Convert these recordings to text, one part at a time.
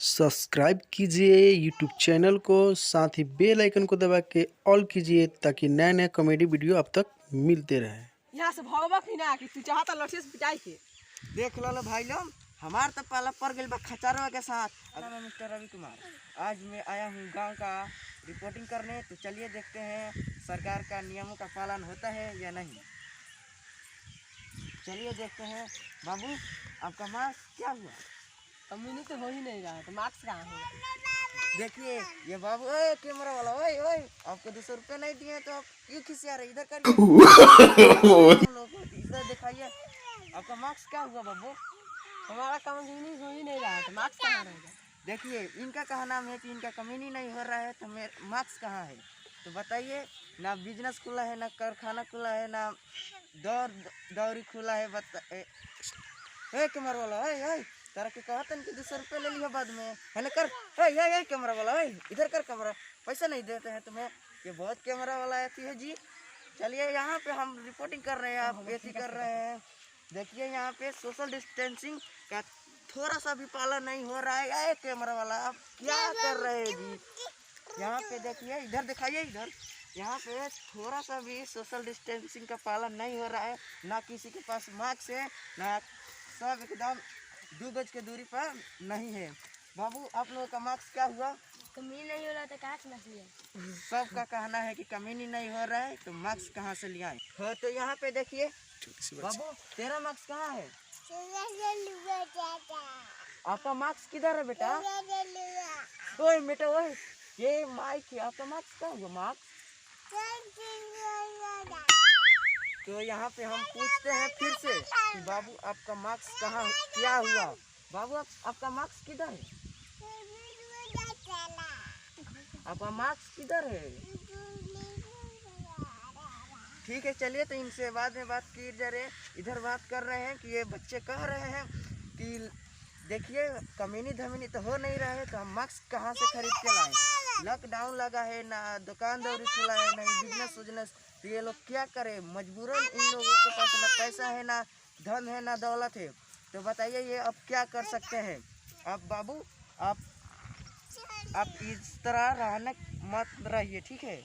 Subscribe कीजिए YouTube channel को, साथ ही बेल आइकन को दबा के ऑल कीजिए ताकि नए नए कॉमेडी वीडियो आप तक मिलते रहे। यहाँ से भगवा की ना कि तू चाहता लठे से पिटाई के देख लो भाई लोग, हमार तो पाला पर गल बा खचारवा के साथ। अगर मैं मिस्टर रवि कुमार, आज मैं आया हूँ गांव का रिपोर्टिंग करने। तो चलिए देखते हैं सरकार का नियमों का पालन होता है या नहीं। चलिए देखते हैं। बाबू, आपका मास्क क्या हुआ? कम्युनी तो हो ही नहीं रहा, तो मार्क्स कहाँ होगा? देखिए ये बाबू, ओए कैमरा वाला, ओए ओए, आपको 200 रुपये नहीं दिए तो आप क्यों खिसिया रहे? इधर करिए, इधर दिखाइए, आपका मार्क्स क्या हुआ बाबू? हमारा कम्युनी हो ही नहीं रहा, तो मार्क्स कहाँ रहेगा? देखिए इनका कहा नाम है कि इनका कमीनी नहीं हो रहा है, तो मेरे मार्क्स कहाँ है? तो बताइए ना, बिजनेस खुला है ना कारखाना खुला है ना दौरी खुला है। कैमरा वाला, ओए तारा के कहता कि 200 रुपये ले लिया बाद में, है ना? कर कैमरा वाला, ओए इधर कर, कैमरा पैसा नहीं देते हैं तुम्हें। ये बहुत कैमरा वाला ऐसी है जी। चलिए यहाँ पे हम रिपोर्टिंग कर रहे हैं, आप ऐसी कर रहे हैं। देखिए यहाँ पे सोशल डिस्टेंसिंग का थोड़ा सा भी पालन नहीं हो रहा है। कैमरा वाला, आप क्या कर रहे हैं जी? यहाँ पे देखिए, इधर दिखाइए, इधर यहाँ पे थोड़ा सा भी सोशल डिस्टेंसिंग का पालन नहीं हो रहा है। ना किसी के पास मास्क है, ना सब एकदम 2 गज के दूरी पर नहीं है। बाबू, आप लोगों का मास्क क्या हुआ? कमी नहीं हो रहा था, कहाँ से मछली है? सबका कहना है कि कमीनी नहीं हो रहा है, तो मास्क कहाँ से ले आए? हाँ, तो यहाँ पे देखिए बाबू, तेरा मास्क कहाँ है? आपका मास्क किधर है बेटा? ओए बेटा, ओए ये माइक है, आपका मास्क कहाँ हुआ? मास्क तो यहाँ पे हम पूछते हैं फिर से कि बाबू आपका मास्क कहाँ, क्या हुआ? बाबू आपका मास्क किधर है? आपका मास्क किधर है? ठीक है, चलिए तो इनसे बाद में बात की जा रही है। इधर बात कर रहे हैं कि ये बच्चे कह रहे हैं कि देखिए कमीनी धमीनी तो हो नहीं रहा है, तो हम मास्क कहाँ से खरीद के लाएं? लॉकडाउन लगा है, ना दुकान दौरी खुला है, ना बिजनेस उजनेस। तो ये लोग क्या करें? मजबूरन इन लोगों के पास ना पैसा है, ना धन है, ना दौलत है। तो बताइए ये अब क्या कर सकते हैं? आप बाबू, आप इस तरह रहने मत रहिए, ठीक है?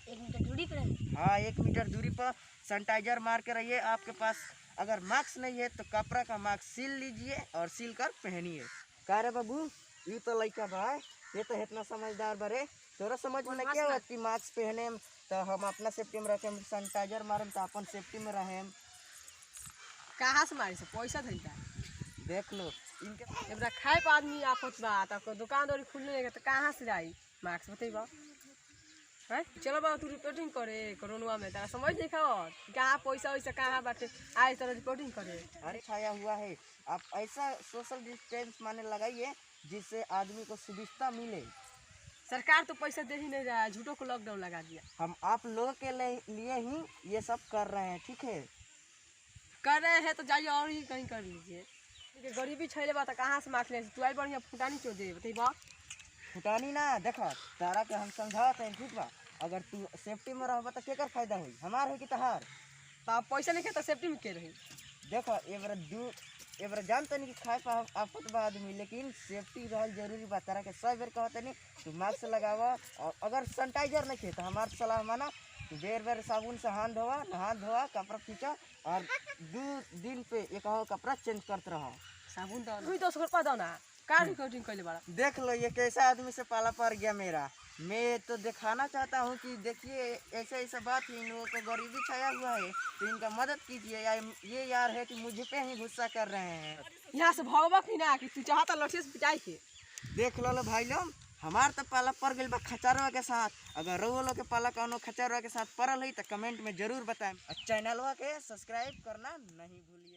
1 मीटर दूरी पर है। हाँ, 1 मीटर दूरी पर सैनिटाइजर मार के रहिए। आपके पास अगर मास्क नहीं है तो कपड़ा का मास्क सिल लीजिए और सिल कर पहनिए। कह रहे बाबू, ये तो लड़का बा, ये तो इतना समझदार बरे, तोरा समझ में क्या हुआ कि मास्क पहने तो हम अपना सेफ्टी में रखें, सैनिटाइजर मारें तो अपन सेफ्टी में रहें। कहाँ से मारी से पैसा धरता? देख लो इनके एबरा खाए पर आदमी आफत बा, तो दुकान दौरी खुलने लगे तो कहाँ से जाई मार्क्स? बतेबा है? चलो बा, तू रिपोर्टिंग करे कोरोना में, तारा समझ नहीं खाओ कहाँ पैसा वैसा कहाँ बाटे, आए तरह रिपोर्टिंग करे। अरे छाया हुआ है, आप ऐसा सोशल डिस्टेंस माने लगाइए जिससे आदमी को सुविधा मिले। सरकार तो पैसा दे ही नहीं रहा है, झूठों को लॉकडाउन लगा दिया। हम आप लोगों के लिए ही ये सब कर रहे हैं, ठीक है? कर रहे हैं तो जाइए और ही कहीं कर लीजिए। गरीबी छैले बा तो कहाँ से मार्क्स ले? तू आई बढ़िया फुटानी क्यों दे? बतेबा फुटानी ना देखा, तारा के हम समझाते हैं, ठीक बा? अगर तू सेफ्टी में रहबा तो केकर फायदा हुई? हमार है कि तहार? तो आप पैसा नहीं तो सेफ्टी में के रही? देखो एबर जानते नहीं कि खाए पर आफत बा आदमी, लेकिन सेफ्टी रहल जरूरी बा। तारा के 100 बेर कहते नहीं तू मास्क लगावा, और अगर सैनिटाइजर नहीं खे तो हमार सलाह माना, बेर बेर साबुन से हाथ धोवा, नहा धोवा, कपड़ा खींचा और 2 दिन पे एक कपड़ा चेंज करते रहो। साबुन दो, 200 रुपया दो ना, कार रिकॉर्डिंग कर ले बड़ा। देख लो ये कैसा आदमी से पाला पड़ गया मेरा। मैं तो दिखाना चाहता हूँ कि देखिए ऐसा ऐसा बात है, इन लोगों को गरीबी छाया हुआ है, तो इनका मदद कीजिए। ये यार है कि मुझे पे ही गुस्सा कर रहे हैं। यहाँ से भगवा की ना कि तू चाहता लठे से पिटाई के। देख लो भाई लोग, हमार तो पाला पड़ गई बा खचारवा के साथ। अगर रहो लोग के पाला कौनो खचारवा के साथ पड़ल है तो कमेंट में जरूर बताएं। चैनलवा के सब्सक्राइब करना नहीं भूलिए।